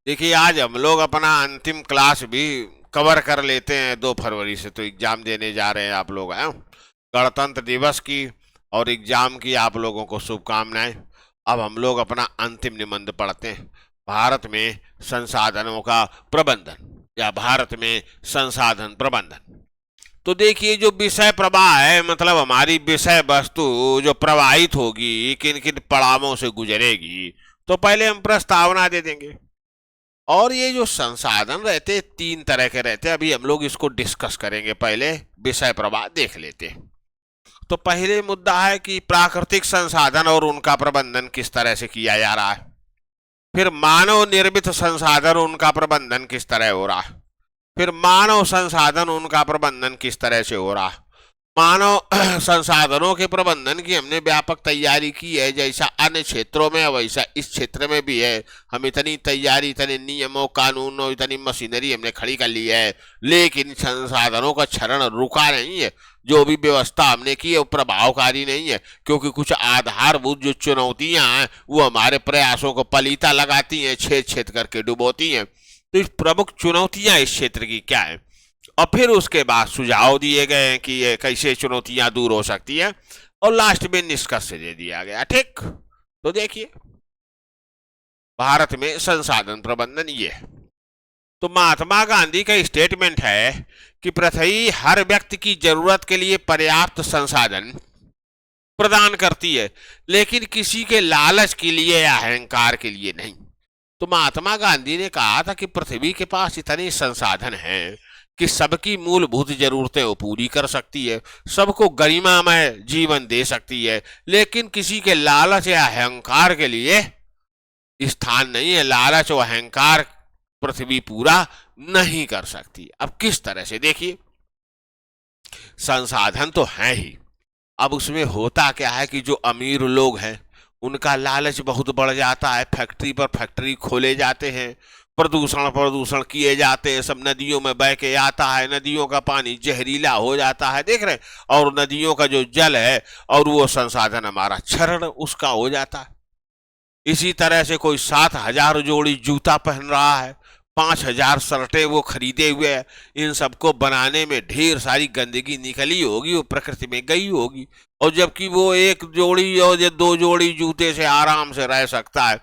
देखिए, आज हम लोग अपना अंतिम क्लास भी कवर कर लेते हैं। 2 फरवरी से तो एग्जाम देने जा रहे हैं आप लोग हैं। गणतंत्र दिवस की और एग्जाम की आप लोगों को शुभकामनाएं। अब हम लोग अपना अंतिम निबंध पढ़ते हैं। भारत में संसाधनों का प्रबंधन या भारत में संसाधन प्रबंधन। तो देखिए, जो विषय प्रवाह है, मतलब हमारी विषय वस्तु जो प्रवाहित होगी, किन किन पड़ावों से गुजरेगी, तो पहले हम प्रस्तावना दे देंगे। और ये जो संसाधन रहते 3 तरह के रहते हैं, अभी हम लोग इसको डिस्कस करेंगे। पहले विषय प्रवाह देख लेते हैं। तो पहले मुद्दा है कि प्राकृतिक संसाधन और उनका प्रबंधन किस तरह से किया जा रहा है। फिर मानव निर्मित संसाधन, उनका प्रबंधन किस तरह हो रहा है। फिर मानव संसाधन, उनका प्रबंधन किस तरह से हो रहा है। मानव संसाधनों के प्रबंधन की हमने व्यापक तैयारी की है, जैसा अन्य क्षेत्रों में वैसा इस क्षेत्र में भी है। हम इतनी तैयारी, इतने नियमों कानूनों, इतनी मशीनरी हमने खड़ी कर ली है, लेकिन संसाधनों का क्षरण रुका नहीं है। जो भी व्यवस्था हमने की है वो प्रभावकारी नहीं है, क्योंकि कुछ आधारभूत जो चुनौतियां हैं वो हमारे प्रयासों को पलीता लगाती हैं, छेद छेद करके डुबोती हैं। तो इस प्रमुख चुनौतियां इस क्षेत्र की क्या है, और फिर उसके बाद सुझाव दिए गए हैं कि ये कैसे चुनौतियां दूर हो सकती हैं, और लास्ट में निष्कर्ष दे दिया गया। ठीक, तो देखिए, भारत में संसाधन प्रबंधन ये है। तो महात्मा गांधी का स्टेटमेंट है कि पृथ्वी हर व्यक्ति की जरूरत के लिए पर्याप्त संसाधन प्रदान करती है, लेकिन किसी के लालच के लिए या अहंकार के लिए नहीं। तो महात्मा गांधी ने कहा था कि पृथ्वी के पास इतने संसाधन हैं कि सबकी मूलभूत जरूरतें वो पूरी कर सकती है, सबको गरिमामय जीवन दे सकती है, लेकिन किसी के लालच या अहंकार के लिए स्थान नहीं है। लालच और अहंकार पृथ्वी पूरा नहीं कर सकती। अब किस तरह से, देखिए, संसाधन तो है ही, अब उसमें होता क्या है कि जो अमीर लोग हैं उनका लालच बहुत बढ़ जाता है। फैक्ट्री पर फैक्ट्री खोले जाते हैं, प्रदूषण किए जाते हैं, सब नदियों में बह के आता है, नदियों का पानी जहरीला हो जाता है, देख रहे, और नदियों का जो जल है और वो संसाधन हमारा क्षरण उसका हो जाता है। इसी तरह से कोई 7,000 जोड़ी जूता पहन रहा है, 5,000 शर्टें वो खरीदे हुए है, इन सबको बनाने में ढेर सारी गंदगी निकली होगी, वो प्रकृति में गई होगी, और जबकि वो 1 जोड़ी और 2 जोड़ी जूते से आराम से रह सकता है।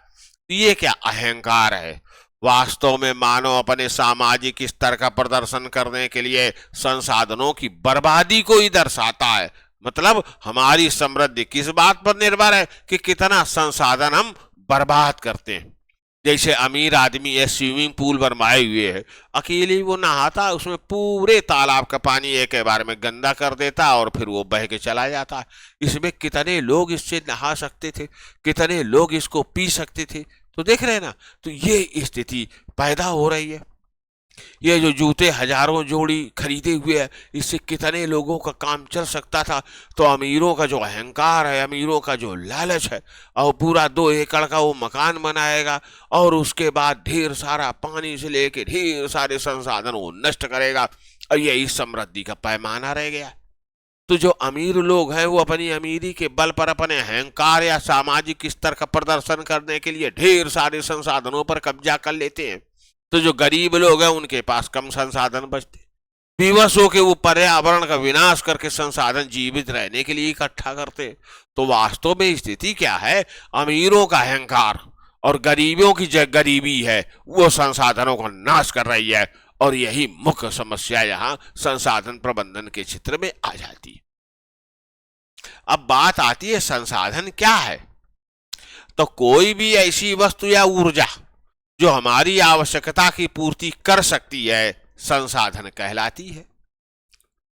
ये क्या अहंकार है। वास्तव में मानव अपने सामाजिक स्तर का प्रदर्शन करने के लिए संसाधनों की बर्बादी को ही दर्शाता है। मतलब हमारी समृद्धि किस बात पर निर्भर है कि कितना संसाधन हम बर्बाद करते हैं। जैसे अमीर आदमी है, स्विमिंग पूल बनवाए हुए है, अकेले वो नहाता है, उसमें पूरे तालाब का पानी एक बार में गंदा कर देता है और फिर वो बह के चला जाता है। इसमें कितने लोग इससे नहा सकते थे, कितने लोग इसको पी सकते थे। तो देख रहे हैं ना, तो ये स्थिति पैदा हो रही है। ये जो जूते हजारों जोड़ी खरीदे हुए हैं, इससे कितने लोगों का काम चल सकता था। तो अमीरों का जो अहंकार है, अमीरों का जो लालच है, और पूरा 2 एकड़ का वो मकान बनाएगा और उसके बाद ढेर सारा पानी से लेके ढेर सारे संसाधन वो नष्ट करेगा, और यही समृद्धि का पैमाना रह गया। तो जो अमीर लोग हैं वो अपनी अमीरी के बल पर अपने अहंकार या सामाजिक स्तर का प्रदर्शन करने के लिए ढेर सारे संसाधनों पर कब्जा कर लेते हैं। तो जो गरीब लोग हैं उनके पास कम संसाधन बचते, विवश होकर वो पर्यावरण का विनाश करके संसाधन जीवित रहने के लिए इकट्ठा करते। तो वास्तव में स्थिति क्या है, अमीरों का अहंकार और गरीबों की जो गरीबी है वो संसाधनों को नाश कर रही है, और यही मुख्य समस्या यहाँ संसाधन प्रबंधन के क्षेत्र में आ जाती है। अब बात आती है संसाधन क्या है। तो कोई भी ऐसी वस्तु या ऊर्जा जो हमारी आवश्यकता की पूर्ति कर सकती है संसाधन कहलाती है।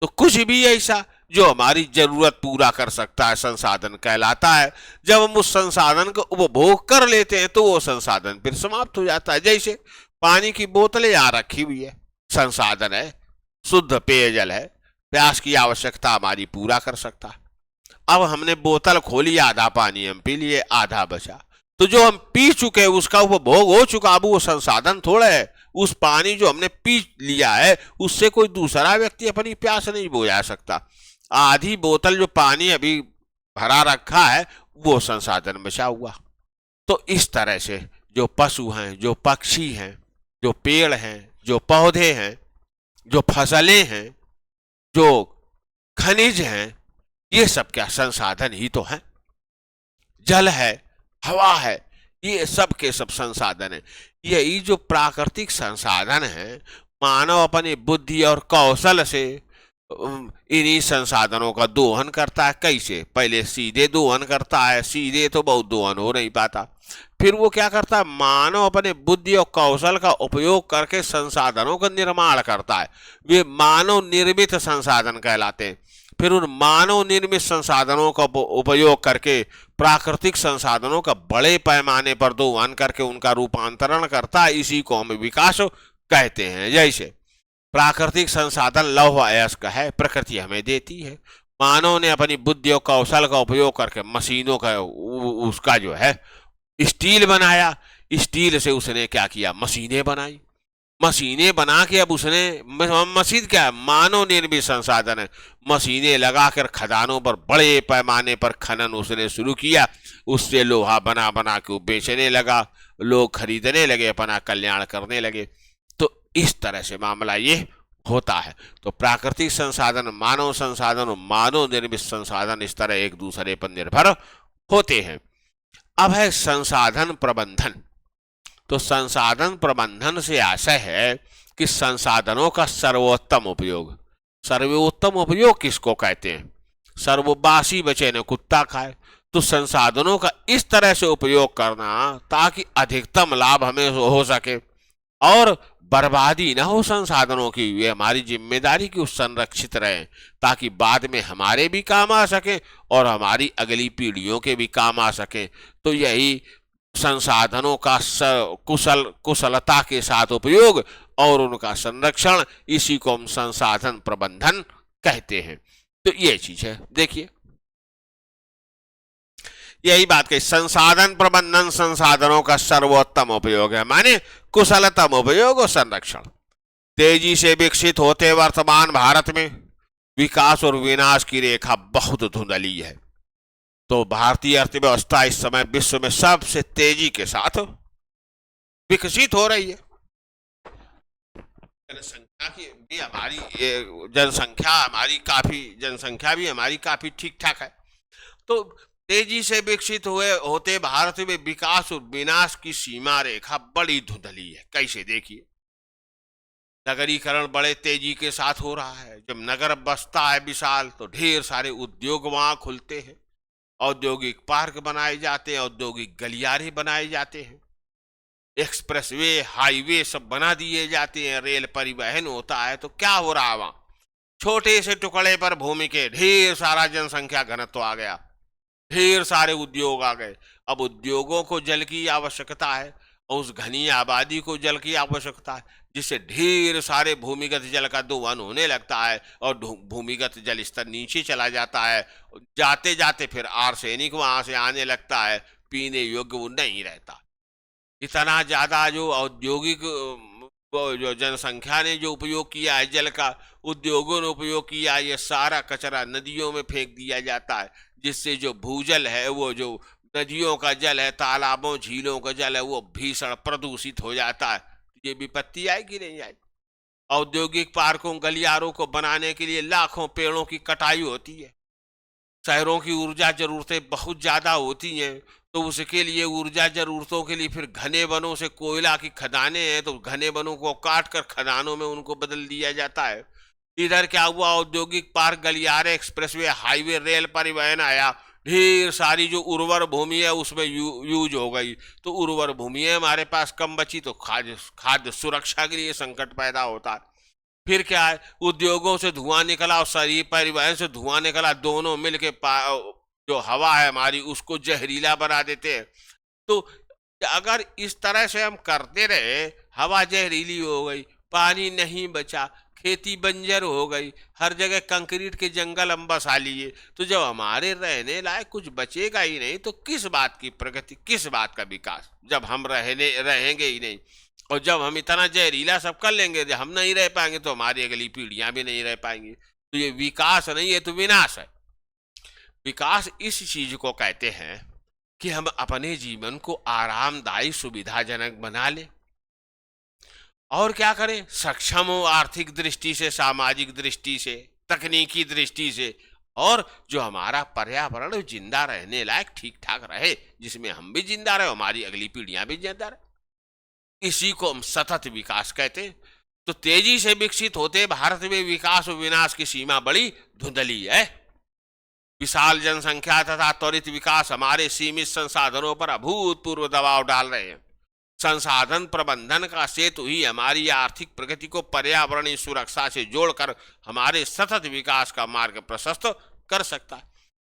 तो कुछ भी ऐसा जो हमारी जरूरत पूरा कर सकता है संसाधन कहलाता है। जब हम उस संसाधन को उपभोग कर लेते हैं तो वो संसाधन फिर समाप्त हो जाता है। जैसे पानी की बोतलें यहाँ रखी हुई है, संसाधन है, शुद्ध पेयजल है, प्यास की आवश्यकता हमारी पूरा कर सकता है। अब हमने बोतल खोली, आधा पानी हम पी लिए, आधा बचा, तो जो हम पी चुके उसका उपभोग हो चुका, अब वो संसाधन थोड़ा है। उस पानी जो हमने पी लिया है उससे कोई दूसरा व्यक्ति अपनी प्यास नहीं बुझा सकता। आधी बोतल जो पानी अभी भरा रखा है वो संसाधन बचा हुआ। तो इस तरह से जो पशु हैं, जो पक्षी हैं, जो पेड़ हैं, जो पौधे हैं, जो फसलें हैं, जो खनिज हैं, ये सब क्या संसाधन ही तो हैं। जल है, हवा है, ये सब के सब संसाधन है। यही जो प्राकृतिक संसाधन है, मानव अपनी बुद्धि और कौशल से इन्हीं संसाधनों का दोहन करता है। कैसे? पहले सीधे दोहन करता है, सीधे तो बहुत दोहन हो नहीं पाता। फिर वो क्या करता है? मानव अपने बुद्धि और कौशल का उपयोग करके संसाधनों का निर्माण करता है। वे मानव निर्मित संसाधन कहलाते हैं। फिर उन मानव निर्मित संसाधनों का उपयोग करके प्राकृतिक संसाधनों का बड़े पैमाने पर दोहन करके उनका रूपांतरण करता है। इसी को हम विकास कहते हैं। जैसे प्राकृतिक संसाधन लौह अयस्क है, प्रकृति हमें देती है। मानव ने अपनी बुद्धि और कौशल का उपयोग करके मशीनों का उसका जो है स्टील बनाया। स्टील से उसने क्या किया? मशीनें बनाई। मशीनें बना के अब उसने मशीन क्या है? मानव निर्मित संसाधन है। मशीनें लगाकर खदानों पर बड़े पैमाने पर खनन उसने शुरू किया। उससे लोहा बना बना के बेचने लगा, लोग खरीदने लगे, अपना कल्याण करने लगे। तो इस तरह से मामला ये होता है। तो प्राकृतिक संसाधन, मानव संसाधन और मानव निर्मित संसाधन इस तरह एक दूसरे पर निर्भर होते हैं। अब है संसाधन प्रबंधन। तो संसाधन प्रबंधन से आशय है कि संसाधनों का सर्वोत्तम उपयोग। सर्वोत्तम उपयोग किसको कहते हैं? सर्वबासी बचे न कुत्ता खाए। तो संसाधनों का इस तरह से उपयोग करना ताकि अधिकतम लाभ हमें हो सके और बर्बादी ना हो संसाधनों की। ये हमारी जिम्मेदारी कि संरक्षित रहें ताकि बाद में हमारे भी काम आ सके और हमारी अगली पीढ़ियों के भी काम आ सके। तो यही संसाधनों का कुशलता के साथ उपयोग और उनका संरक्षण, इसी को हम संसाधन प्रबंधन कहते हैं। तो ये चीज है। देखिए यही बात कही, संसाधन प्रबंधन संसाधनों का सर्वोत्तम उपयोग है, माने कुशलतम उपयोग और संरक्षण। तेजी से विकसित होते वर्तमान भारत में विकास और विनाश की रेखा बहुत धुंधली है। तो भारतीय अर्थव्यवस्था इस समय विश्व में सबसे तेजी के साथ विकसित हो रही है। जनसंख्या भी हमारी काफी ठीक ठाक है। तो तेजी से विकसित होते भारत में विकास और विनाश की सीमा रेखा बड़ी धुंधली है। कैसे? देखिए, नगरीकरण बड़े तेजी के साथ हो रहा है। जब नगर बसता है विशाल तो ढेर सारे उद्योग वहां खुलते हैं, औद्योगिक पार्क बनाए जाते हैं, औद्योगिक गलियारे बनाए जाते हैं, एक्सप्रेसवे, हाईवे सब बना दिए जाते हैं, रेल परिवहन होता है। तो क्या हो रहा है? वहां छोटे से टुकड़े पर भूमि के ढेर सारा जनसंख्या घनत्व आ गया, ढेर सारे उद्योग आ गए। अब उद्योगों को जल की आवश्यकता है और उस घनी आबादी को जल की आवश्यकता है, जिससे ढेर सारे भूमिगत जल का दोहन होने लगता है और भूमिगत जल स्तर नीचे चला जाता है। जाते जाते फिर आर्सेनिक वहां से आने लगता है, पीने योग्य वो नहीं रहता। इतना ज्यादा जो औद्योगिक जो जनसंख्या ने जो उपयोग किया है जल का, उद्योगों ने उपयोग किया, ये सारा कचरा नदियों में फेंक दिया जाता है, जिससे जो भूजल है, वो जो नदियों का जल है, तालाबों झीलों का जल है, वो भीषण प्रदूषित हो जाता है। ये विपत्ति आएगी नहीं आएगी? औद्योगिक पार्कों गलियारों को बनाने के लिए लाखों पेड़ों की कटाई होती है। शहरों की ऊर्जा जरूरतें बहुत ज्यादा होती हैं, तो उसके लिए ऊर्जा जरूरतों के लिए फिर घने वनों से कोयला की खदानें हैं, तो घने वनों को काट कर खदानों में उनको बदल दिया जाता है। इधर क्या हुआ? औद्योगिक पार्क, गलियारे, एक्सप्रेसवे, हाईवे, रेल परिवहन आया, ढेर सारी जो उर्वर भूमि है उसमें यूज हो गई। तो उर्वर भूमि है हमारे पास कम बची, तो खाद्य सुरक्षा के लिए संकट पैदा होता है। फिर क्या है? उद्योगों से धुआं निकला और शहरी परिवहन से धुआं निकला, दोनों मिलके जो हवा है हमारी उसको जहरीला बना देते हैं। तो अगर इस तरह से हम करते रहे, हवा जहरीली हो गई, पानी नहीं बचा, खेती बंजर हो गई, हर जगह कंक्रीट के जंगल हम बसा लिए, तो जब हमारे रहने लायक कुछ बचेगा ही नहीं, तो किस बात की प्रगति, किस बात का विकास? जब हम रहेंगे ही नहीं, और जब हम इतना जहरीला सब कर लेंगे, जब हम नहीं रह पाएंगे तो हमारी अगली पीढ़ियां भी नहीं रह पाएंगी। तो ये विकास नहीं है, तो विनाश है। विकास इस चीज को कहते हैं कि हम अपने जीवन को आरामदायी सुविधाजनक बना लें। और क्या करें? सक्षम हो आर्थिक दृष्टि से, सामाजिक दृष्टि से, तकनीकी दृष्टि से, और जो हमारा पर्यावरण जिंदा रहने लायक ठीक ठाक रहे, जिसमें हम भी जिंदा रहे, हमारी अगली पीढ़ियां भी जिंदा रहे। इसी को हम सतत विकास कहते हैं। तो तेजी से विकसित होते भारत में विकास और विनाश की सीमा बड़ी धुंधली है। विशाल जनसंख्या तथा त्वरित विकास हमारे सीमित संसाधनों पर अभूतपूर्व दबाव डाल रहे हैं। संसाधन प्रबंधन का सेतु ही हमारी आर्थिक प्रगति को पर्यावरणीय सुरक्षा से जोड़कर हमारे सतत विकास का मार्ग प्रशस्त कर सकता है।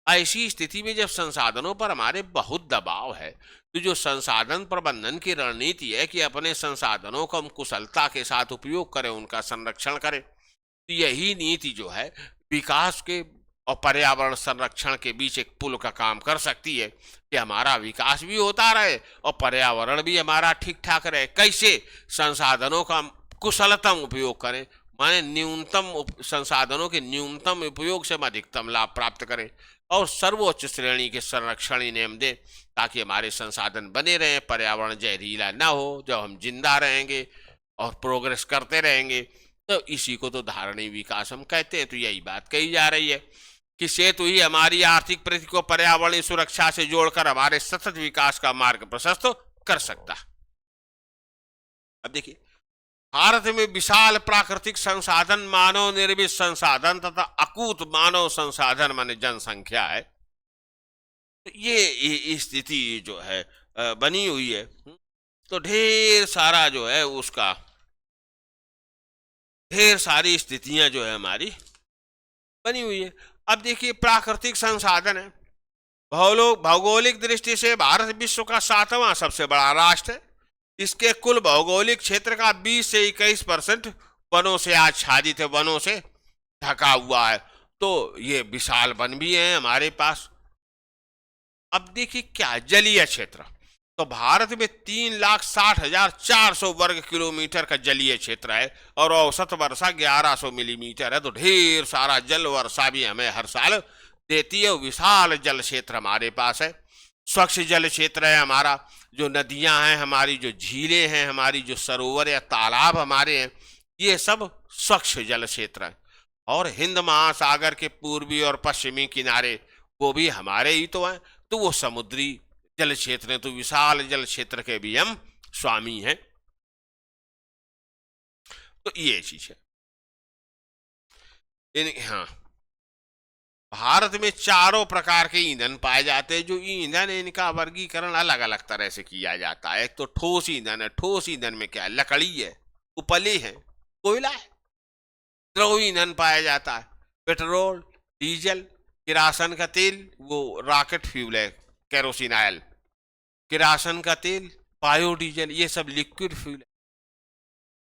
ऐसी स्थिति में जब संसाधनों पर हमारे बहुत दबाव है, तो जो संसाधन प्रबंधन की रणनीति है कि अपने संसाधनों को हम कुशलता के साथ उपयोग करें, उनका संरक्षण करें, तो यही नीति जो है विकास के और पर्यावरण संरक्षण के बीच एक पुल का काम कर सकती है कि हमारा विकास भी होता रहे और पर्यावरण भी हमारा ठीक ठाक रहे। कैसे? संसाधनों का कुशलतम उपयोग करें, माने संसाधनों के न्यूनतम उपयोग से हम अधिकतम लाभ प्राप्त करें, और सर्वोच्च श्रेणी के संरक्षणी नियम दें ताकि हमारे संसाधन बने रहें, पर्यावरण जहरीला ना हो, जब हम जिंदा रहेंगे और प्रोग्रेस करते रहेंगे। तो इसी को तो धारणीय विकास हम कहते हैं। तो यही बात कही जा रही है कि सेतु ही हमारी आर्थिक प्रगति को पर्यावरणीय सुरक्षा से जोड़कर हमारे सतत विकास का मार्ग प्रशस्त कर सकता है। अब देखिए, भारत में विशाल प्राकृतिक संसाधन, मानव निर्मित संसाधन तथा अकूत मानव संसाधन माने जनसंख्या है। तो ये स्थिति जो है बनी हुई है। तो ढेर सारा जो है उसका ढेर सारी स्थितियां जो है हमारी बनी हुई है। अब देखिए, प्राकृतिक संसाधन है। भौगोलिक दृष्टि से भारत विश्व का 7वां सबसे बड़ा राष्ट्र है। इसके कुल भौगोलिक क्षेत्र का 20 से 21% वनों से आच्छादित है, वनों से ढका हुआ है। तो ये विशाल वन भी है हमारे पास। अब देखिए क्या जलीय क्षेत्र, तो भारत में 3,60,400 वर्ग किलोमीटर का जलीय क्षेत्र है और औसत वर्षा 1100 मिलीमीटर है। तो ढेर सारा जल वर्षा भी हमें हर साल देती है। विशाल जल क्षेत्र हमारे पास है। स्वच्छ जल क्षेत्र है हमारा, जो नदियां हैं हमारी, जो झीलें हैं हमारी, जो सरोवर या तालाब हमारे हैं, ये सब स्वच्छ जल क्षेत्र है। और हिंद महासागर के पूर्वी और पश्चिमी किनारे वो भी हमारे ही तो हैं। तो वो समुद्री जल क्षेत्र है। तो विशाल जल क्षेत्र के भी हम स्वामी हैं। तो ये चीज है। हाँ, भारत में चारों प्रकार के ईंधन पाए जाते हैं। जो ईंधन है इनका वर्गीकरण अलग अलग तरह से किया जाता है। एक तो ठोस ईंधन है। ठोस ईंधन में क्या है? लकड़ी है, उपले है, कोयला है। द्रव ईंधन पाया जाता है, पेट्रोल, डीजल, किरासन का तेल, वो रॉकेट फ्यूल है, केरोसिन ऑयल, किरासन का तेल, बायोडीजल, ये सब लिक्विड फ्यूल है।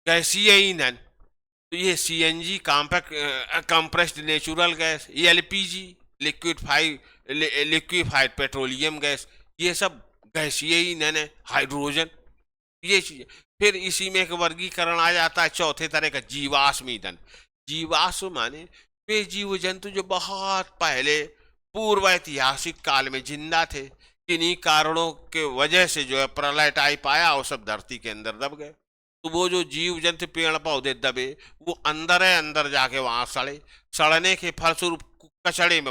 गैसीय ईंधन, तो ये CNG, compressed natural gas, LPG, liquefied petroleum gas, ये सब गैसीय ईंधन है। हाइड्रोजन, ये चीज। फिर इसी में एक वर्गीकरण आ जाता है चौथे तरह का, जीवाश्म ईंधन। जीवाश्म माने वे जीव जंतु जो बहुत पहले पूर्व ऐतिहासिक काल में जिंदा थे, किन्हीं कारणों के वजह से जो है प्रलय टाइप आया, वो सब धरती के अंदर दब गए। तो वो जो जीव जंतु पेड़ पौधे दबे, वो अंदर है, अंदर जाके वहां सड़े, सड़ने के फलस्वरूप कचरे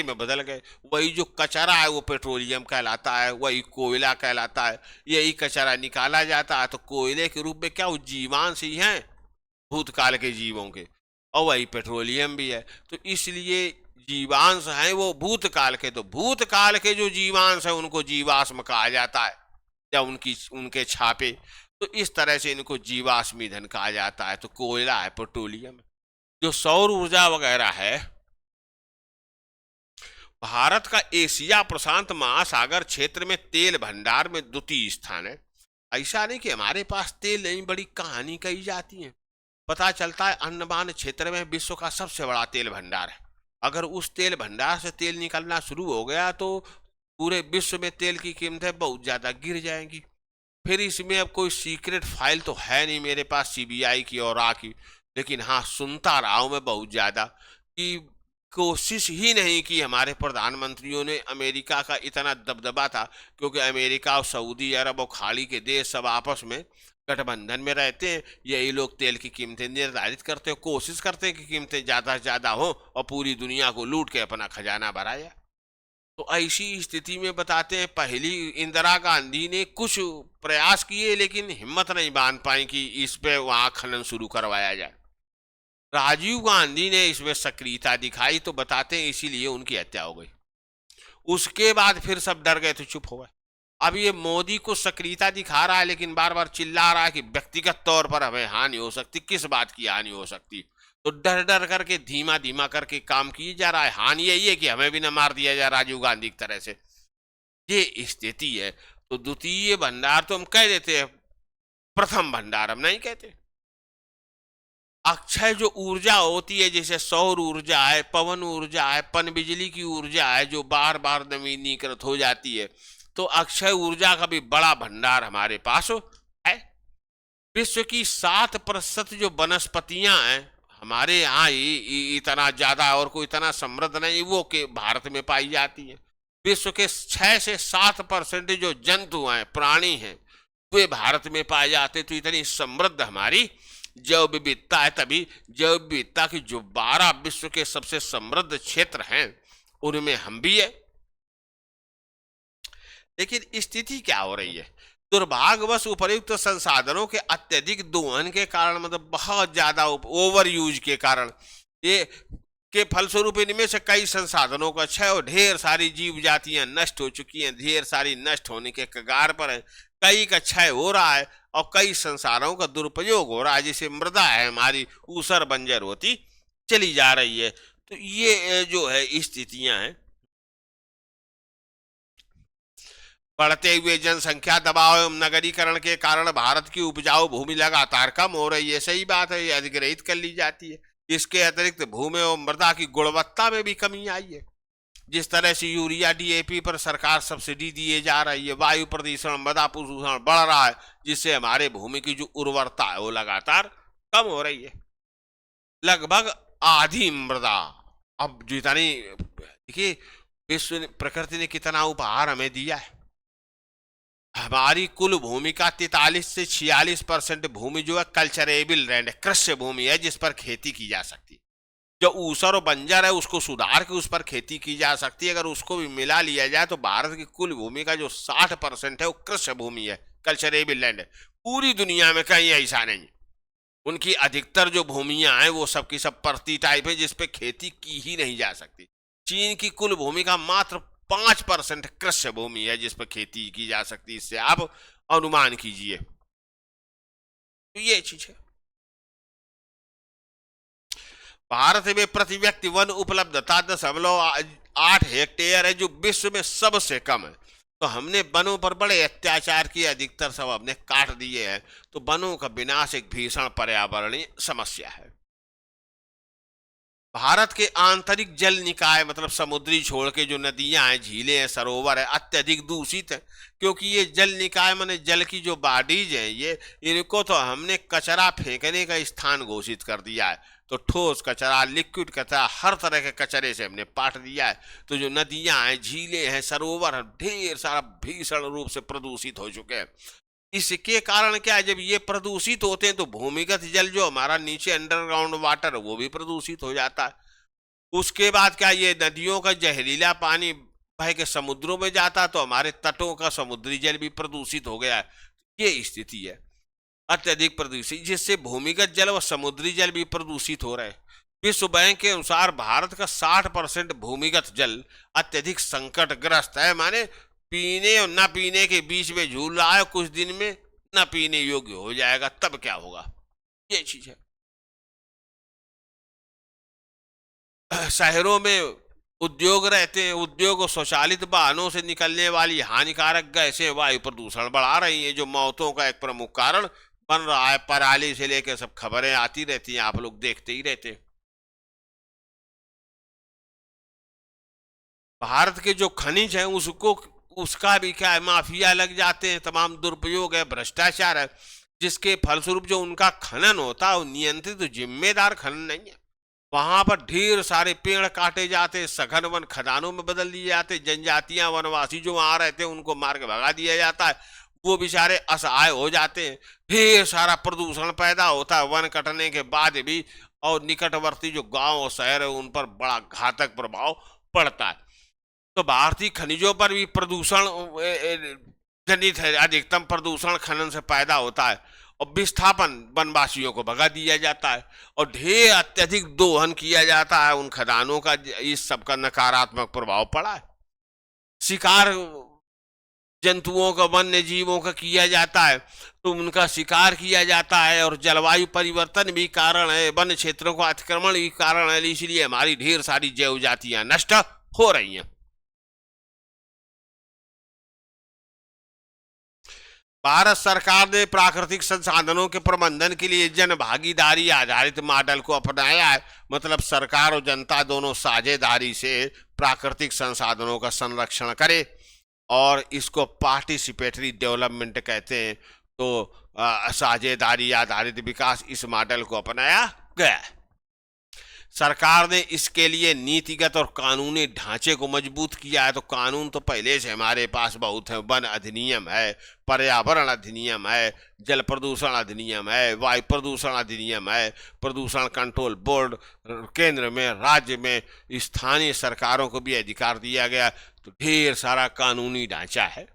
में बदल गए। वही जो कचरा है वो पेट्रोलियम कहलाता है, वही कोयला कहलाता है। यही कचरा निकाला जाता है तो कोयले के रूप में क्या वो जीवांश ही हैं भूतकाल के जीवों के, और वही पेट्रोलियम भी है। तो इसलिए जीवांश हैं वो भूतकाल के। तो भूतकाल के जो जीवांश हैं उनको जीवाश्म कहा जाता है, या उनके छापे। तो इस तरह से इनको जीवाश्म ईंधन कहा जाता है। तो कोयला है, पेट्रोलियम। जो सौर ऊर्जा वगैरह है, भारत का एशिया प्रशांत महासागर क्षेत्र में तेल भंडार में द्वितीय स्थान है। ऐसा नहीं कि हमारे पास तेल नहीं, बड़ी कहानी कही जाती है। पता चलता है अंडमान क्षेत्र में विश्व का सबसे बड़ा तेल भंडार है। अगर उस तेल भंडार से तेल निकलना शुरू हो गया तो पूरे विश्व में तेल की कीमतें बहुत ज्यादा गिर जाएंगी। फिर इसमें अब कोई सीक्रेट फाइल तो है नहीं मेरे पास सीबीआई की और आ की, लेकिन हाँ सुनता रहा हूं मैं बहुत ज्यादा कि कोशिश ही नहीं की हमारे प्रधानमंत्रियों ने। अमेरिका का इतना दबदबा था, क्योंकि अमेरिका और सऊदी अरब और खाड़ी के देश सब आपस में गठबंधन में रहते हैं। यही लोग तेल की कीमतें निर्धारित करते हैं, कोशिश करते हैं कि कीमतें ज़्यादा से ज़्यादा हो और पूरी दुनिया को लूट के अपना खजाना भराया। तो ऐसी स्थिति में बताते हैं, पहली इंदिरा गांधी ने कुछ प्रयास किए लेकिन हिम्मत नहीं बांध पाई कि इस पे वहाँ खनन शुरू करवाया जाए। राजीव गांधी ने इसमें सक्रियता दिखाई, तो बताते हैं इसीलिए उनकी हत्या हो गई। उसके बाद फिर सब डर गए तो चुप हो गए। अब ये मोदी को सक्रियता दिखा रहा है लेकिन बार बार चिल्ला रहा है कि व्यक्तिगत तौर पर हमें हानि हो सकती। किस बात की हानि हो सकती? तो डर डर करके धीमा धीमा करके काम किया जा रहा है। हानि यही है कि हमें भी न मार दिया जाए राजीव गांधी की तरह से। ये स्थिति है। तो द्वितीय भंडार तो हम कह देते हैं, प्रथम भंडार हम नहीं कहते। अक्षय जो ऊर्जा होती है, जैसे सौर ऊर्जा है, पवन ऊर्जा है, पन बिजली की ऊर्जा है, जो बार बार नवीनीकृत हो जाती है, तो अक्षय ऊर्जा का भी बड़ा भंडार हमारे पास है। विश्व की 7% जो वनस्पतियां हैं हमारे यहाँ ही इतना ज्यादा और कोई इतना समृद्ध नहीं, वो के भारत में पाई जाती है। विश्व के 6 से 7% जो जंतु हैं, प्राणी हैं, वे भारत में पाए जाते। तो इतनी समृद्ध हमारी जैव विविधता है। तभी जैव विविधता की जो 12 विश्व के सबसे समृद्ध क्षेत्र हैं उनमें हम भी है। लेकिन स्थिति क्या हो रही है? दुर्भाग्यवश उपर्युक्त संसाधनों के अत्यधिक दोहन के कारण, मतलब बहुत ज्यादा ओवर यूज के कारण, ये के फलस्वरूप इनमें से कई संसाधनों का क्षय और ढेर सारी जीव जातियां नष्ट हो चुकी हैं, ढेर सारी नष्ट होने के कगार पर है। कई का क्षय हो रहा है और कई संसाधनों का दुरुपयोग हो रहा है, जिससे मृदा है हमारी ऊसर बंजर होती चली जा रही है। तो ये जो है स्थितियां हैं। बढ़ते हुए जनसंख्या दबाव एवं नगरीकरण के कारण भारत की उपजाऊ भूमि लगातार कम हो रही है। सही बात है, ये अधिग्रहित कर ली जाती है। इसके अतिरिक्त भूमि एवं मृदा की गुणवत्ता में भी कमी आई है। जिस तरह से यूरिया डीएपी पर सरकार सब्सिडी दिए जा रही है, वायु प्रदूषण मृदा प्रदूषण बढ़ रहा है, जिससे हमारे भूमि की जो उर्वरता है वो लगातार कम हो रही है। लगभग आधी मृदा अब जितनी, देखिए विश्व प्रकृति ने कितना उपहार हमें दिया है। हमारी कुल भूमि का 43 से 46% भूमि जो है कल्चरेबल लैंड है, कृषि भूमि है, जिस पर खेती की जा सकती है। जो ऊसर और बंजर है उसको सुधार के उस पर खेती की जा सकती है। अगर उसको भी मिला लिया जाए तो भारत की कुल भूमि का जो 60% है वो कृषि भूमि है, कल्चरेबल लैंड है। पूरी दुनिया में कहीं ऐसा नहीं। उनकी अधिकतर जो भूमियां हैं वो सबकी सब परती टाइप है, जिसपे खेती की ही नहीं जा सकती। चीन की कुल भूमि का मात्र 5% कृषि भूमि है जिस पर खेती की जा सकती है। इससे आप अनुमान कीजिए। तो ये चीज है। भारत में प्रति व्यक्ति वन उपलब्धता 0.8 हेक्टेयर है, जो विश्व में सबसे कम है। तो हमने वनों पर बड़े अत्याचार किए, अधिकतर सब हमने काट दिए हैं। तो वनों का विनाश एक भीषण पर्यावरणीय समस्या है। भारत के आंतरिक जल निकाय, मतलब समुद्री छोड़ के जो नदियां हैं, झीलें हैं, सरोवर है, अत्यधिक दूषित है। क्योंकि ये जल निकाय माने जल की जो बॉडीज हैं, ये इनको तो हमने कचरा फेंकने का स्थान घोषित कर दिया है। तो ठोस कचरा, लिक्विड कचरा, हर तरह के कचरे से हमने पाट दिया है। तो जो नदियां हैं, झीलें हैं, सरोवर हैं, ढेर सारा भीषण रूप से प्रदूषित हो चुके हैं। इसके कारण क्या है, जब ये प्रदूषित होते हैं तो भूमिगत जल जो हमारा नीचे अंडरग्राउंड वाटर वो भी प्रदूषित हो जाता है। उसके बाद क्या, ये नदियों का जहरीला पानी बह के समुद्रों में जाता, तो हमारे तटों का समुद्री जल भी प्रदूषित हो गया है। ये स्थिति है अत्यधिक प्रदूषित, जिससे भूमिगत जल व समुद्री जल भी प्रदूषित हो रहे हैं। विश्व बैंक के अनुसार भारत का 60% भूमिगत जल अत्यधिक संकटग्रस्त है, माने पीने और न पीने के बीच में झूल रहा है। कुछ दिन में न पीने योग्य हो जाएगा, तब क्या होगा? ये चीज है। शहरों में उद्योग रहते हैं, उद्योग और स्वचालित वाहनों से निकलने वाली हानिकारक गैसें वायु प्रदूषण बढ़ा रही हैं, जो मौतों का एक प्रमुख कारण बन रहा है। पराली से लेकर सब खबरें आती रहती हैं, आप लोग देखते ही रहते हैं। भारत के जो खनिज है उसको, उसका भी क्या है, माफिया लग जाते हैं, तमाम दुरुपयोग है, भ्रष्टाचार है, जिसके फलस्वरूप जो उनका खनन होता है वो नियंत्रित, जिम्मेदार खनन नहीं है। वहां पर ढेर सारे पेड़ काटे जाते, सघन वन खदानों में बदल दिए जाते, जनजातियां वनवासी जो वहां रहते हैं उनको मार के भगा दिया जाता है, वो बेचारे असहाय हो जाते हैं, ढेर सारा प्रदूषण पैदा होता है वन कटने के बाद भी, और निकटवर्ती जो गांव और शहर है उन पर बड़ा घातक प्रभाव पड़ता है। तो भारतीय खनिजों पर भी प्रदूषण जनित है, अधिकतम प्रदूषण खनन से पैदा होता है और विस्थापन वनवासियों को भगा दिया जाता है और ढेर अत्यधिक दोहन किया जाता है उन खदानों का, इस सब का नकारात्मक प्रभाव पड़ा है। शिकार जंतुओं का, वन्य जीवों का किया जाता है तो उनका शिकार किया जाता है, और जलवायु परिवर्तन भी कारण है, वन क्षेत्रों का अतिक्रमण भी कारण है, इसलिए हमारी ढेर सारी जैव जातियां नष्ट हो रही हैं। भारत सरकार ने प्राकृतिक संसाधनों के प्रबंधन के लिए जन भागीदारी आधारित मॉडल को अपनाया है, मतलब सरकार और जनता दोनों साझेदारी से प्राकृतिक संसाधनों का संरक्षण करे, और इसको पार्टिसिपेटरी डेवलपमेंट कहते हैं। तो साझेदारी आधारित विकास, इस मॉडल को अपनाया गया है। सरकार ने इसके लिए नीतिगत और कानूनी ढांचे को मजबूत किया है। तो कानून तो पहले से हमारे पास बहुत है, वन अधिनियम है, पर्यावरण अधिनियम है, जल प्रदूषण अधिनियम है, वायु प्रदूषण अधिनियम है, प्रदूषण कंट्रोल बोर्ड, केंद्र में, राज्य में, स्थानीय सरकारों को भी अधिकार दिया गया। तो ढेर सारा कानूनी ढांचा है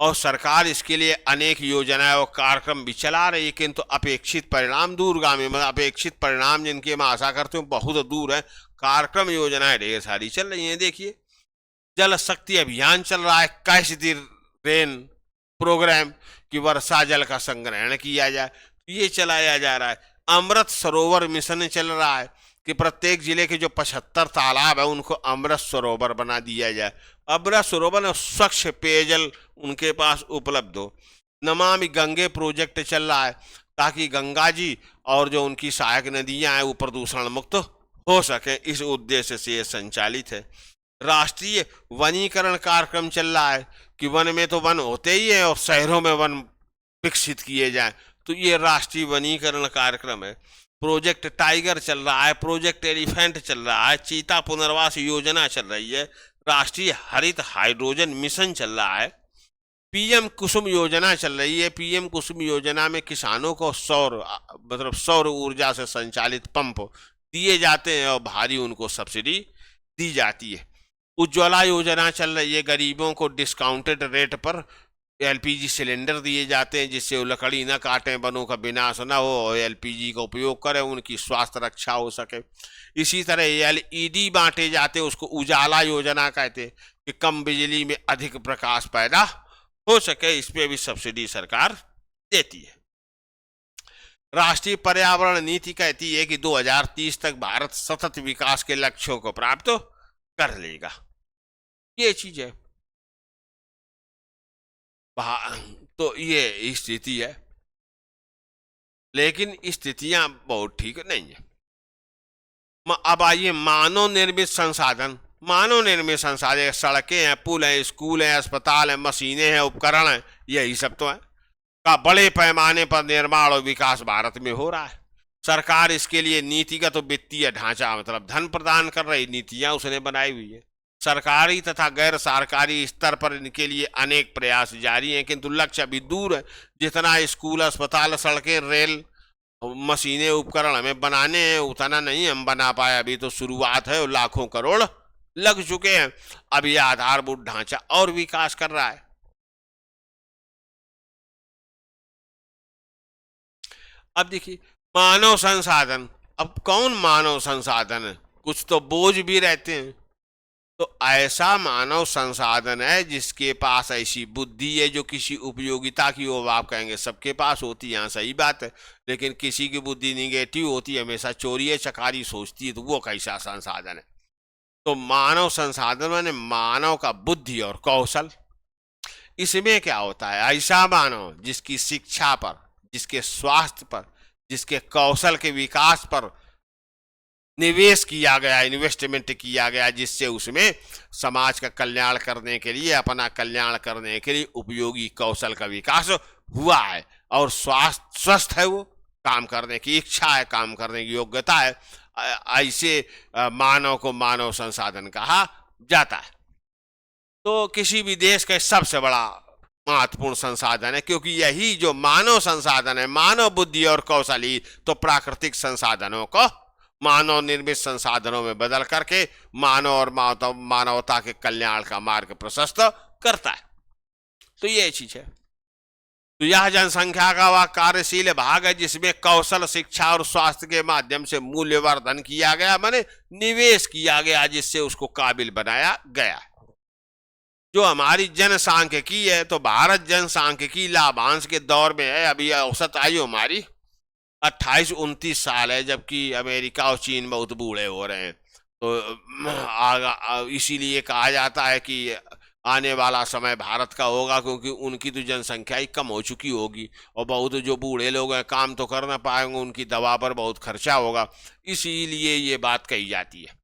और सरकार इसके लिए अनेक योजनाएं और कार्यक्रम भी चला रही है, किंतु अपेक्षित परिणाम दूरगामी, मतलब अपेक्षित परिणाम जिनकी हम आशा करते हैं बहुत दूर है। कार्यक्रम योजनाएं ढेर सारी चल रही हैं। देखिए, जल शक्ति अभियान चल रहा है, कैच द रेन प्रोग्राम, कि वर्षा जल का संग्रहण किया जाए, ये चलाया जा रहा है। अमृत सरोवर मिशन चल रहा है कि प्रत्येक जिले के जो 75 तालाब है उनको अमृत सरोवर बना दिया जाए। अमृत सरोवर में स्वच्छ पेयजल उनके पास उपलब्ध हो। नमामि गंगे प्रोजेक्ट चल रहा है ताकि गंगा जी और जो उनकी सहायक नदियां हैं वो प्रदूषण मुक्त हो सके, इस उद्देश्य से ये संचालित है। राष्ट्रीय वनीकरण कार्यक्रम चल रहा है कि वन में तो वन होते ही है और शहरों में वन विकसित किए जाए, तो ये राष्ट्रीय वनीकरण कार्यक्रम है। प्रोजेक्ट टाइगर चल रहा है, प्रोजेक्ट एलिफेंट चल रहा है, चीता पुनर्वास योजना चल रही है, राष्ट्रीय हरित हाइड्रोजन मिशन चल रहा है, पीएम कुसुम योजना चल रही है। पीएम कुसुम योजना में किसानों को सौर ऊर्जा से संचालित पंप दिए जाते हैं और भारी उनको सब्सिडी दी जाती है। उज्ज्वला योजना चल रही है, गरीबों को डिस्काउंटेड रेट पर एलपीजी सिलेंडर दिए जाते हैं जिससे वो लकड़ी न काटें, वनों का विनाश न हो और एलपीजी का उपयोग करें, उनकी स्वास्थ्य रक्षा हो सके। इसी तरह एलईडी बांटे जाते हैं, उसको उजाला योजना कहते हैं कि कम बिजली में अधिक प्रकाश पैदा हो सके, इस पे भी सब्सिडी सरकार देती है। राष्ट्रीय पर्यावरण नीति कहती है कि 2030 तक भारत सतत विकास के लक्ष्यों को प्राप्त कर लेगा। ये चीज है, तो ये स्थिति है, लेकिन स्थितियां बहुत ठीक नहीं है। अब आइए मानव निर्मित संसाधन। मानव निर्मित संसाधन, सड़कें हैं, पुल हैं, स्कूल हैं, अस्पताल हैं, मशीनें हैं, उपकरण हैं, यही सब तो है का बड़े पैमाने पर निर्माण और विकास भारत में हो रहा है। सरकार इसके लिए नीतिगत और वित्तीय ढांचा, मतलब धन प्रदान कर रही नीतियां उसने बनाई हुई है। सरकारी तथा गैर सरकारी स्तर पर इनके लिए अनेक प्रयास जारी हैं, किंतु लक्ष्य अभी दूर है। जितना स्कूल, अस्पताल, सड़कें, रेल, मशीनें, उपकरण हमें बनाने हैं उतना नहीं हम बना पाए, अभी तो शुरुआत है और लाखों करोड़ लग चुके हैं। अब यह आधारभूत ढांचा और विकास कर रहा है। अब देखिए मानव संसाधन, अब कौन मानव संसाधन है, कुछ तो बोझ भी रहते हैं। तो ऐसा मानव संसाधन है जिसके पास ऐसी बुद्धि है जो किसी उपयोगिता की, वो आप कहेंगे सबके पास होती है, यहाँ सही बात है, लेकिन किसी की बुद्धि निगेटिव होती है, हमेशा चोरी चकारी सोचती है, तो वो कैसा संसाधन है। तो मानव संसाधन माने मानव का बुद्धि और कौशल। इसमें क्या होता है, ऐसा मानव जिसकी शिक्षा पर, जिसके स्वास्थ्य पर, जिसके कौशल के विकास पर निवेश किया गया, इन्वेस्टमेंट किया गया, जिससे उसमें समाज का कल्याण करने के लिए, अपना कल्याण करने के लिए उपयोगी कौशल का विकास हुआ है और स्वस्थ है, वो काम करने की इच्छा है, काम करने की योग्यता है, ऐसे मानव को मानव संसाधन कहा जाता है। तो किसी भी देश का सबसे बड़ा महत्वपूर्ण संसाधन है, क्योंकि यही जो मानव संसाधन है, मानव बुद्धि और कौशल ही तो प्राकृतिक संसाधनों को मानव निर्मित संसाधनों में बदल करके मानव और मानवता के कल्याण का मार्ग प्रशस्त करता है। तो ये चीज है। तो यह जनसंख्या का वह कार्यशील भाग है जिसमें कौशल, शिक्षा और स्वास्थ्य के माध्यम से मूल्यवर्धन किया गया, माने निवेश किया गया, जिससे उसको काबिल बनाया गया। जो हमारी जनसांख्यिकी है, तो भारत जनसांख्यिकी लाभांश के दौर में है। अभी औसत आयु हमारी 28-29 साल है, जबकि अमेरिका और चीन बहुत बूढ़े हो रहे हैं। तो इसीलिए कहा जाता है कि आने वाला समय भारत का होगा, क्योंकि उनकी तो जनसंख्या ही कम हो चुकी होगी और बहुत जो बूढ़े लोग हैं काम तो कर ना पाएंगे, उनकी दवा पर बहुत खर्चा होगा, इसीलिए ये बात कही जाती है।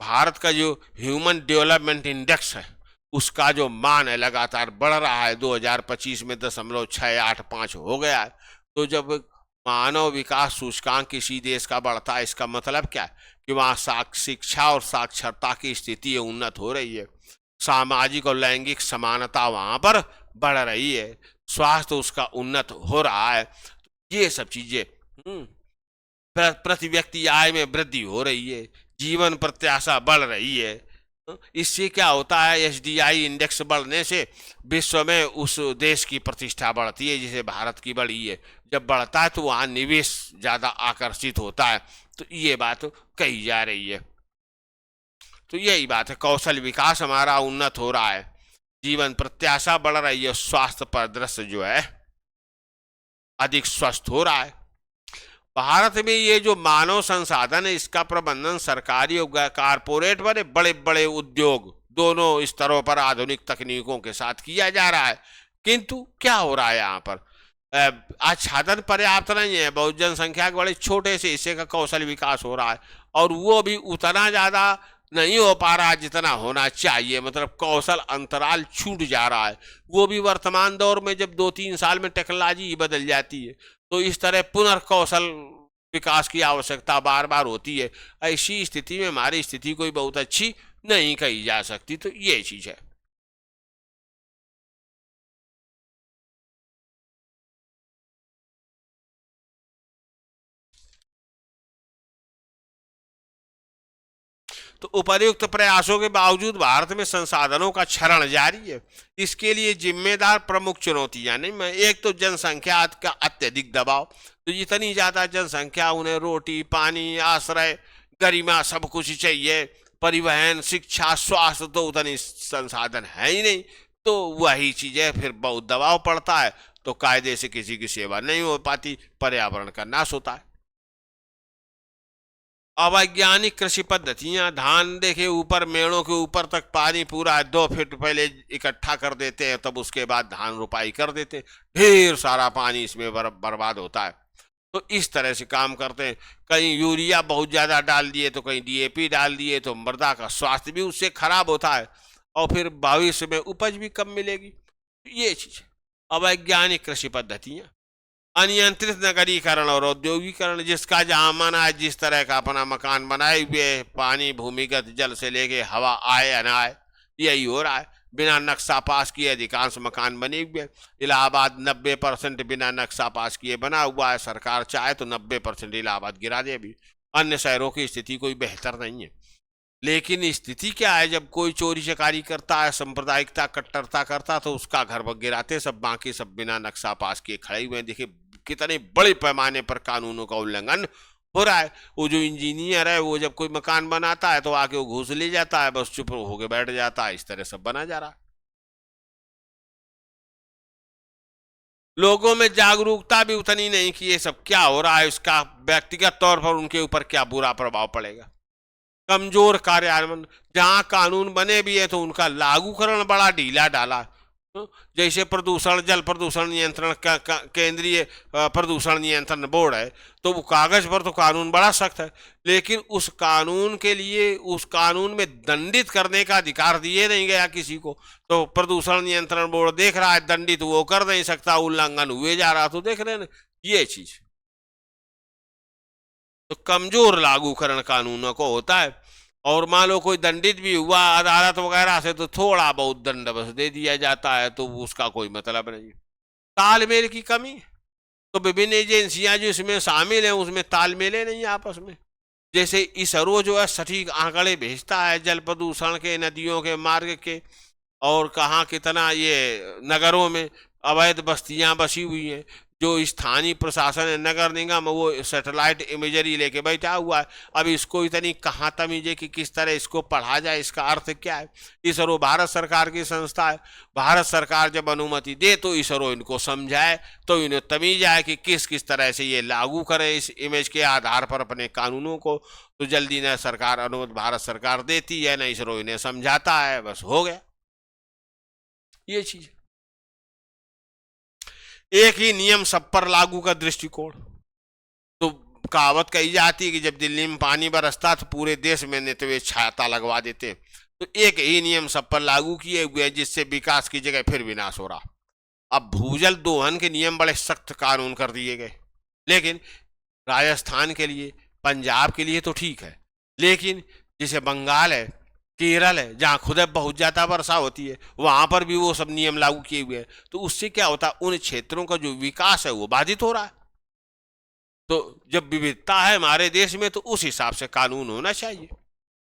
भारत का जो ह्यूमन डेवलपमेंट इंडेक्स है, उसका जो मान है लगातार बढ़ रहा है। 2025 में 0.685 हो गया है। तो जब मानव विकास सूचकांक किसी देश का बढ़ता है, इसका मतलब क्या है कि वहाँ शिक्षा और साक्षरता की स्थिति उन्नत हो रही है, सामाजिक और लैंगिक समानता वहाँ पर बढ़ रही है, स्वास्थ्य उसका उन्नत हो रहा है। ये सब चीजें, प्रति व्यक्ति आय में वृद्धि हो रही है, जीवन प्रत्याशा बढ़ रही है। इससे क्या होता है, एसडीआई इंडेक्स बढ़ने से विश्व में उस देश की प्रतिष्ठा बढ़ती है, जैसे भारत की बढ़ी है। जब बढ़ता है तो वहाँ निवेश ज्यादा आकर्षित होता है। तो ये बात कही जा रही है। तो यही बात है, कौशल विकास हमारा उन्नत हो रहा है, जीवन प्रत्याशा बढ़ रही है, स्वास्थ्य परिदृश्य जो है अधिक स्वस्थ हो रहा है। भारत में ये जो मानव संसाधन है, इसका प्रबंधन सरकारी और कारपोरेट वाले बड़े बड़े उद्योग दोनों स्तरों पर आधुनिक तकनीकों के साथ किया जा रहा है। किंतु क्या हो रहा है यहाँ पर, आच्छादन पर्याप्त नहीं है। बहुत जनसंख्या के बड़े छोटे से हिस्से का कौशल विकास हो रहा है, और वो भी उतना ज्यादा नहीं हो पा रहा जितना होना चाहिए। मतलब कौशल अंतराल छूट जा रहा है। वो भी वर्तमान दौर में जब 2-3 साल में टेक्नोलॉजी ही बदल जाती है, तो इस तरह पुनर्कौशल विकास की आवश्यकता बार बार होती है। ऐसी स्थिति में हमारी स्थिति कोई बहुत अच्छी नहीं कही जा सकती। तो ये चीज है। तो उपर्युक्त प्रयासों के बावजूद भारत में संसाधनों का क्षरण जारी है। इसके लिए जिम्मेदार प्रमुख चुनौतियां नहीं, मैं एक तो जनसंख्या का अत्यधिक दबाव। तो जितनी ज्यादा जनसंख्या, उन्हें रोटी, पानी, आश्रय, गरिमा सब कुछ चाहिए, परिवहन, शिक्षा, स्वास्थ्य, तो उतनी संसाधन है ही नहीं। तो वही चीजें, फिर बहुत दबाव पड़ता है, तो कायदे से किसी की सेवा नहीं हो पाती, पर्यावरण का नाश होता है। अवैज्ञानिक कृषि पद्धतियां, धान देखे ऊपर मेड़ों के ऊपर तक पानी पूरा 2 फीट पहले इकट्ठा कर देते हैं, तब उसके बाद धान रोपाई कर देते हैं, ढेर सारा पानी इसमें बर्बाद होता है। तो इस तरह से काम करते हैं। कहीं यूरिया बहुत ज्यादा डाल दिए, तो कहीं डीएपी डाल दिए, तो मृदा का स्वास्थ्य भी उससे खराब होता है, और फिर भविष्य में उपज भी कम मिलेगी। ये चीज अवैज्ञानिक कृषि पद्धतियां, अनियंत्रित नगरीकरण और औद्योगिकरण, जिसका जहां मन आए जिस तरह का अपना मकान बनाए हुए, पानी भूमिगत जल से लेके हवा आए या ना आए, यही हो रहा है। बिना नक्शा पास किए अधिकांश मकान बने हुए। इलाहाबाद 90% बिना नक्शा पास किए बना हुआ है। सरकार चाहे तो 90% इलाहाबाद गिरा दे। अभी अन्य शहरों की स्थिति कोई बेहतर नहीं है। लेकिन स्थिति क्या है, जब कोई चोरी चकारी करता है, सांप्रदायिकता कट्टरता करता, तो उसका घर गिराते सब, बाकी सब बिना नक्शा पास किए खड़े हुए। देखिए कितने बड़े पैमाने पर कानूनों का उल्लंघन हो रहा है। वो जो इंजीनियर है, वो जब कोई मकान बनाता है तो आके वो घूस ले जाता है, बस चुप होके बैठ जाता है। इस तरह सब बना जा रहा है। लोगों में जागरूकता भी उतनी नहीं कि ये सब क्या हो रहा है, इसका व्यक्तिगत तौर पर उनके ऊपर क्या बुरा प्रभाव पड़ेगा। कमजोर कार्यान्वयन, जहां कानून बने भी है तो उनका लागूकरण बड़ा ढीला डाला। जैसे प्रदूषण, जल प्रदूषण नियंत्रण केंद्रीय प्रदूषण नियंत्रण बोर्ड है, तो वो कागज पर तो कानून बड़ा सख्त है, लेकिन उस कानून के लिए, उस कानून में दंडित करने का अधिकार दिए नहीं गया किसी को। तो प्रदूषण नियंत्रण बोर्ड देख रहा है, दंडित वो कर नहीं सकता, उल्लंघन हुए जा रहा। तो देख रहे हैं ये चीज। तो कमजोर लागूकरण कानूनों को होता है। और मान लो कोई दंडित भी हुआ अदालत वगैरह से तो थोड़ा बहुत दंड बस दे दिया जाता है, तो उसका कोई मतलब नहीं। तालमेल की कमी, तो विभिन्न एजेंसियां जो इसमें शामिल हैं उसमें तालमेल नहीं आपस में। जैसे इसरो जो है सटीक आंकड़े भेजता है जल प्रदूषण के, नदियों के, मार्ग के, और कहाँ कितना ये नगरों में अवैध बस्तियां बसी हुई हैं। जो स्थानीय प्रशासन है, नगर निगम, वो सैटेलाइट इमेजरी लेके बैठा हुआ है। अब इसको इतनी कहाँ तमीज है कि किस तरह इसको पढ़ा जाए, इसका अर्थ क्या है। इसरो भारत सरकार की संस्था है, भारत सरकार जब अनुमति दे तो इसरो इनको समझाए, तो इन्हें तमीज आए कि किस किस तरह से ये लागू करें इस इमेज के आधार पर अपने कानूनों को। तो जल्दी न सरकार अनुमति भारत सरकार देती है, न इसरो इन्हें समझाता है, बस हो गया ये चीज। एक ही नियम सब पर लागू का दृष्टिकोण। तो कहावत कही जाती है कि जब दिल्ली में पानी बरसता तो पूरे देश में नेतवे छाता लगवा देते। तो एक ही नियम सब पर लागू किए हुए जिससे विकास की जगह फिर विनाश हो रहा। अब भूजल दोहन के नियम बड़े सख्त कानून कर दिए गए, लेकिन राजस्थान के लिए, पंजाब के लिए तो ठीक है, लेकिन जैसे बंगाल है, केरल है, जहाँ खुद बहुत ज्यादा वर्षा होती है, वहां पर भी वो सब नियम लागू किए हुए हैं। तो उससे क्या होता है, उन क्षेत्रों का जो विकास है वो बाधित हो रहा है। तो जब विविधता है हमारे देश में तो उस हिसाब से कानून होना चाहिए।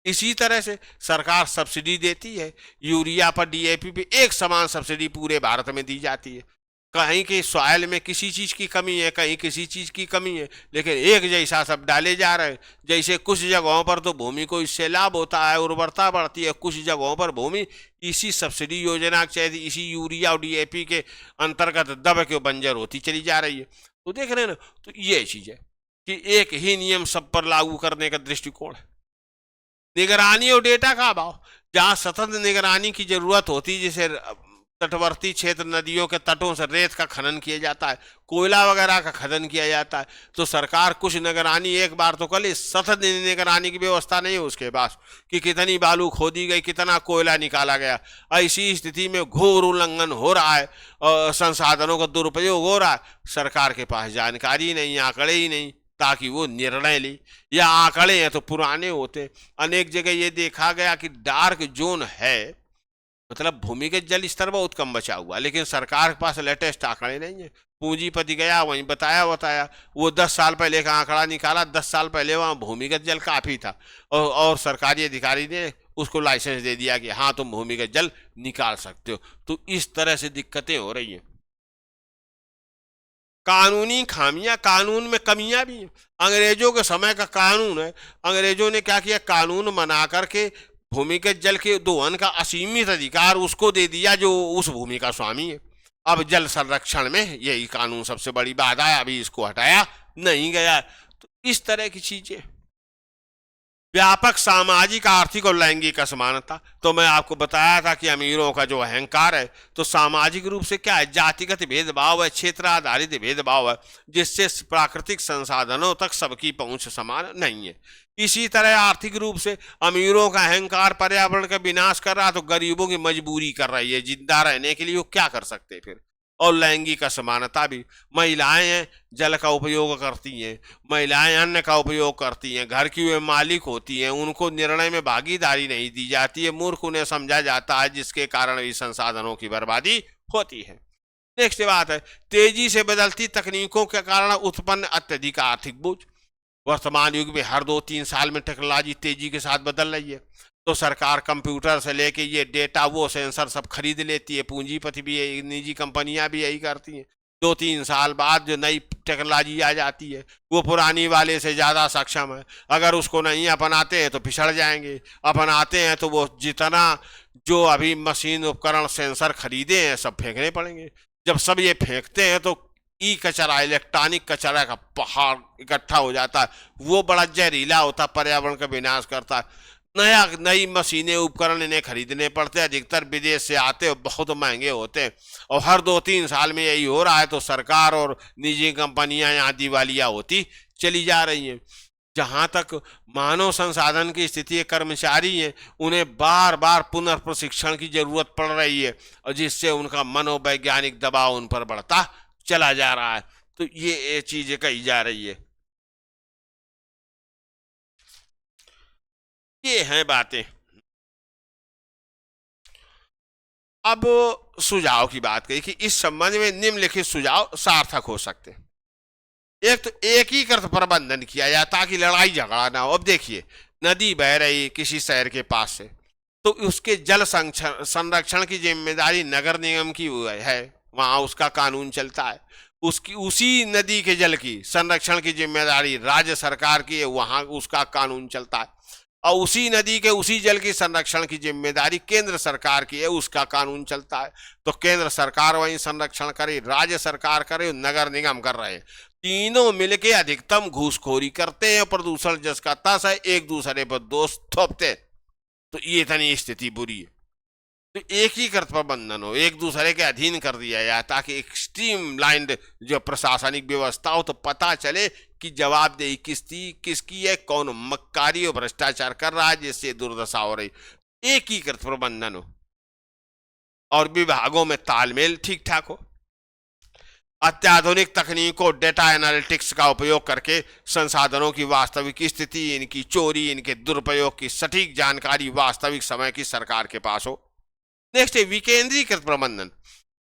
इसी तरह से सरकार सब्सिडी देती है, यूरिया पर, डीएपी पे एक समान सब्सिडी पूरे भारत में दी जाती है। कहीं के सॉइल में किसी चीज की कमी है, कहीं किसी चीज की कमी है, लेकिन एक जैसा सब डाले जा रहे हैं। जैसे कुछ जगहों पर तो भूमि को इससे लाभ होता है, उर्वरता बढ़ती है, कुछ जगहों पर भूमि इसी सब्सिडी योजना के तहत, इसी यूरिया और डीएपी के अंतर्गत दब के बंजर होती चली जा रही है। तो देख रहे हैं ना, तो ये चीज है कि एक ही नियम सब पर लागू करने का दृष्टिकोण है। निगरानी और डेटा का अभाव, जहां सतत निगरानी की जरूरत होती, जैसे तटवर्ती क्षेत्र, नदियों के तटों से रेत का खनन किया जाता है, कोयला वगैरह का खनन किया जाता है, तो सरकार कुछ निगरानी एक बार तो कर ले, सतत निगरानी की व्यवस्था नहीं है उसके पास कि कितनी बालू खोदी गई, कितना कोयला निकाला गया। ऐसी स्थिति में घोर उल्लंघन हो रहा है और संसाधनों का दुरुपयोग हो रहा है। सरकार के पास जानकारी नहीं, आंकड़े ही नहीं ताकि वो निर्णय ले, या आंकड़े हैं तो पुराने होते। अनेक जगह ये देखा गया कि डार्क जोन है, मतलब भूमिगत जल स्तर बहुत कम बचा हुआ, लेकिन सरकार के पास लेटेस्ट आंकड़े नहीं है। पूंजीपति गया वहीं बताया वो 10 साल पहले का आंकड़ा निकाला, 10 साल पहले वहां भूमिगत जल काफी था, और सरकारी अधिकारी ने उसको लाइसेंस दे दिया कि हाँ तुम भूमिगत जल निकाल सकते हो। तो इस तरह से दिक्कतें हो रही हैं। कानूनी खामियां, कानून में कमियां भी हैं। अंग्रेजों के समय का कानून है, अंग्रेजों ने क्या किया, कानून बना करके भूमिगत जल के दोहन का असीमित अधिकार उसको दे दिया जो उस भूमि का स्वामी है। अब जल संरक्षण में यही कानून सबसे बड़ी बाधा है, अभी इसको हटाया नहीं गया। तो इस तरह की चीजें। व्यापक सामाजिक, आर्थिक और लैंगिक असमानता, तो मैं आपको बताया था कि अमीरों का जो अहंकार है, तो सामाजिक रूप से क्या है, जातिगत भेदभाव है, क्षेत्र आधारित भेदभाव है, जिससे प्राकृतिक संसाधनों तक सबकी पहुंच समान नहीं है। इसी तरह आर्थिक रूप से अमीरों का अहंकार पर्यावरण का विनाश कर रहा, तो गरीबों की मजबूरी कर रही है जिंदा रहने के लिए, वो क्या कर सकते फिर। और लैंगिक असमानता भी, महिलाएं हैं जल का उपयोग करती हैं, महिलाएं अन्न का उपयोग करती हैं, घर की वे मालिक होती हैं, उनको निर्णय में भागीदारी नहीं दी जाती है, मूर्ख उन्हें समझा जाता है, जिसके कारण भी संसाधनों की बर्बादी होती है। नेक्स्ट बात है, तेजी से बदलती तकनीकों के कारण उत्पन्न अत्यधिक आर्थिक बोझ। वर्तमान युग में हर 2-3 साल में टेक्नोलॉजी तेजी के साथ बदल रही है, तो सरकार कंप्यूटर से लेके ये डेटा, वो सेंसर सब खरीद लेती है, पूंजीपति भी, निजी कंपनियां भी यही करती हैं। 2-3 साल बाद जो नई टेक्नोलॉजी आ जाती है वो पुरानी वाले से ज़्यादा सक्षम है, अगर उसको नहीं अपनाते हैं तो पिछड़ जाएंगे, अपनाते हैं तो वो जितना जो अभी मशीन, उपकरण, सेंसर खरीदे हैं सब फेंकने पड़ेंगे। जब सब ये फेंकते हैं तो ई कचरा, इलेक्ट्रॉनिक कचरा का पहाड़ इकट्ठा हो जाता है, वो बड़ा जहरीला होता, पर्यावरण का विनाश करता है। नई मशीनें, उपकरण इन्हें खरीदने पड़ते हैं, अधिकतर विदेश से आते हैं, बहुत महंगे होते हैं, और हर 2-3 साल में यही हो रहा है। तो सरकार और निजी कंपनियां यहाँ दिवालिया होती चली जा रही हैं। जहाँ तक मानव संसाधन की स्थिति, कर्मचारी हैं, उन्हें बार बार पुनर्प्रशिक्षण की जरूरत पड़ रही है, और जिससे उनका मनोवैज्ञानिक दबाव उन पर बढ़ता चला जा रहा है। तो ये चीजें कही जा रही है। ये हैं बातें। अब सुझाव की बात कही कि इस संबंध में निम्नलिखित सुझाव सार्थक हो सकते हैं। एक तो एकीकृत प्रबंधन किया जाए ताकि लड़ाई झगड़ा ना हो। अब देखिए, नदी बह रही किसी शहर के पास से, तो उसके जल संरक्षण की जिम्मेदारी नगर निगम की है, वहां उसका कानून चलता है। उसकी उसी नदी के जल की संरक्षण की जिम्मेदारी राज्य सरकार की है, वहां उसका कानून चलता है। और उसी नदी के उसी जल की संरक्षण की जिम्मेदारी केंद्र सरकार की है, उसका कानून चलता है। तो केंद्र सरकार वही संरक्षण करे, राज्य सरकार करे, नगर निगम कर रहे हैं, तीनों मिलके अधिकतम घूसखोरी करते हैं, प्रदूषण जिसका तस है, एक दूसरे पर दोष थोपते। तो ये इतनी स्थिति बुरी है। तो एकीकृत प्रबंधन हो, एक दूसरे के अधीन कर दिया जाए ताकि एक स्ट्रीमलाइंड जो प्रशासनिक व्यवस्था हो, तो पता चले कि जवाबदेही किसकी है, कौन मक्कारी और भ्रष्टाचार कर रहा है जिससे दुर्दशा हो रही। एकीकृत प्रबंधन हो और विभागों में तालमेल ठीक ठाक हो। अत्याधुनिक तकनीकों, डेटा एनालिटिक्स का उपयोग करके संसाधनों की वास्तविक स्थिति, इनकी चोरी, इनके दुरुपयोग की सटीक जानकारी वास्तविक समय की सरकार के पास हो। नेक्स्ट है विकेंद्रीकृत प्रबंधन।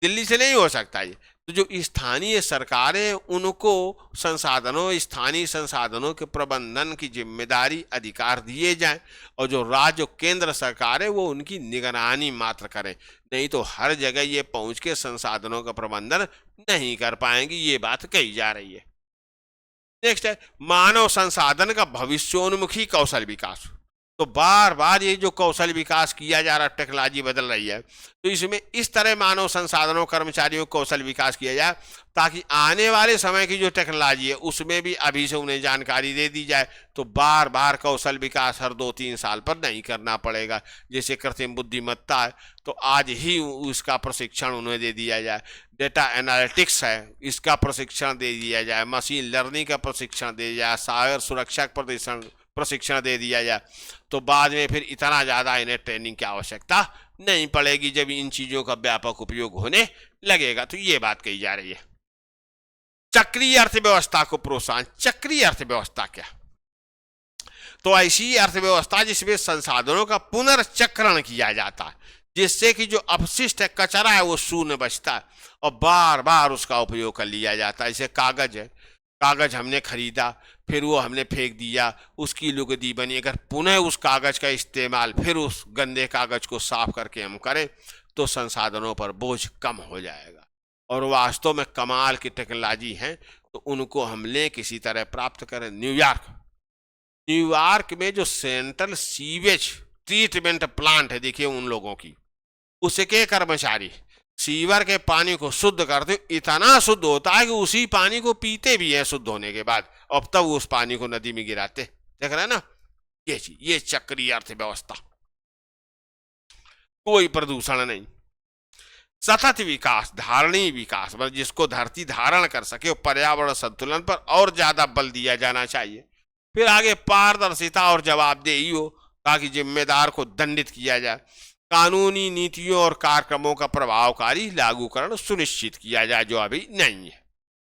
दिल्ली से नहीं हो सकता ये, तो जो स्थानीय सरकारें उनको स्थानीय संसाधनों के प्रबंधन की जिम्मेदारी, अधिकार दिए जाएं, और जो राज्य केंद्र सरकार है वो उनकी निगरानी मात्र करें। नहीं तो हर जगह ये पहुंच के संसाधनों का प्रबंधन नहीं कर पाएंगी, ये बात कही जा रही है। नेक्स्ट है मानव संसाधन का भविष्योन्मुखी कौशल विकास। तो बार बार ये जो कौशल विकास किया जा रहा है, टेक्नोलॉजी बदल रही है, तो इसमें इस तरह मानव संसाधनों, कर्मचारियों को कौशल विकास किया जाए ताकि आने वाले समय की जो टेक्नोलॉजी है उसमें भी अभी से उन्हें जानकारी दे दी जाए। तो बार बार कौशल विकास हर 2-3 साल पर नहीं करना पड़ेगा। जैसे कृत्रिम बुद्धिमत्ता है, तो आज ही उसका प्रशिक्षण उन्हें दे दिया जाए। डेटा एनालिटिक्स है, इसका प्रशिक्षण दे दिया जाए। मशीन लर्निंग का प्रशिक्षण दे दिया जाए। साइबर सुरक्षा प्रशिक्षण दे दिया जाए। तो बाद में फिर इतना ज़्यादा इन्हें ट्रेनिंग की आवश्यकता नहीं पड़ेगी जब इन चीज़ों का व्यापक उपयोग होने लगेगा। तो ये बात कही जा रही है। चक्रीय अर्थव्यवस्था को प्रोत्साहन। चक्रीय अर्थव्यवस्था क्या? तो ऐसी अर्थव्यवस्था जिसमें संसाधनों का पुनर्चक्रण किया जाता है, जिससे कि जो अपशिष्ट है, कचरा है, वो शून्य बचता है और बार बार उसका उपयोग कर लिया जाता है। जैसे कागज है, कागज हमने खरीदा, फिर वो हमने फेंक दिया, उसकी लुगदी बनी। अगर पुनः उस कागज का इस्तेमाल फिर उस गंदे कागज को साफ करके हम करें तो संसाधनों पर बोझ कम हो जाएगा। और वास्तव में कमाल की टेक्नोलॉजी है, तो उनको हम लें, किसी तरह प्राप्त करें। न्यूयॉर्क में जो सेंट्रल सीवेज ट्रीटमेंट प्लांट है, देखिए उन लोगों की, उसके कर्मचारी सीवर के पानी को शुद्ध करते, इतना शुद्ध होता है कि उसी पानी को पीते भी है शुद्ध होने के बाद, अब तब उस पानी को नदी में गिराते। देख रहे हैं ना, ये चक्रीय अर्थव्यवस्था। कोई प्रदूषण नहीं, सतत विकास, धारणीय विकास, मतलब जिसको धरती धारण कर सके, पर्यावरण संतुलन पर और ज्यादा बल दिया जाना चाहिए। फिर आगे पारदर्शिता और जवाबदेही हो ताकि जिम्मेदार को दंडित किया जाए। कानूनी नीतियों और कार्यक्रमों का प्रभावकारी लागूकरण सुनिश्चित किया जाए, जो अभी नहीं है।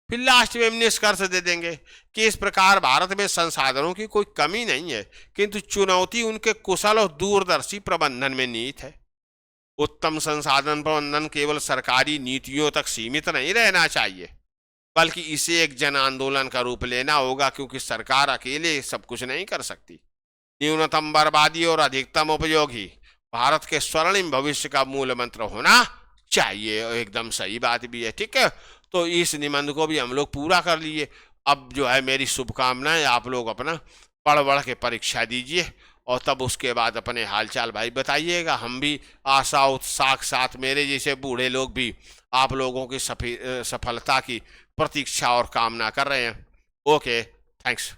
फिर लास्ट में हम निष्कर्ष दे देंगे कि इस प्रकार भारत में संसाधनों की कोई कमी नहीं है, किंतु चुनौती उनके कुशल और दूरदर्शी प्रबंधन में निहित है। उत्तम संसाधन प्रबंधन केवल सरकारी नीतियों तक सीमित नहीं रहना चाहिए, बल्कि इसे एक जन आंदोलन का रूप लेना होगा, क्योंकि सरकार अकेले सब कुछ नहीं कर सकती। न्यूनतम बर्बादी और अधिकतम उपयोग ही भारत के स्वर्णिम भविष्य का मूल मंत्र होना चाहिए। एकदम सही बात भी है। ठीक है, तो इस निबंध को भी हम लोग पूरा कर लिए। अब जो है मेरी शुभकामनाएं, आप लोग अपना पढ़ बढ़ के परीक्षा दीजिए और तब उसके बाद अपने हालचाल भाई बताइएगा। हम भी आशा उत्साह के साथ, मेरे जैसे बूढ़े लोग भी आप लोगों की सफलता की प्रतीक्षा और कामना कर रहे हैं। Okay, thanks.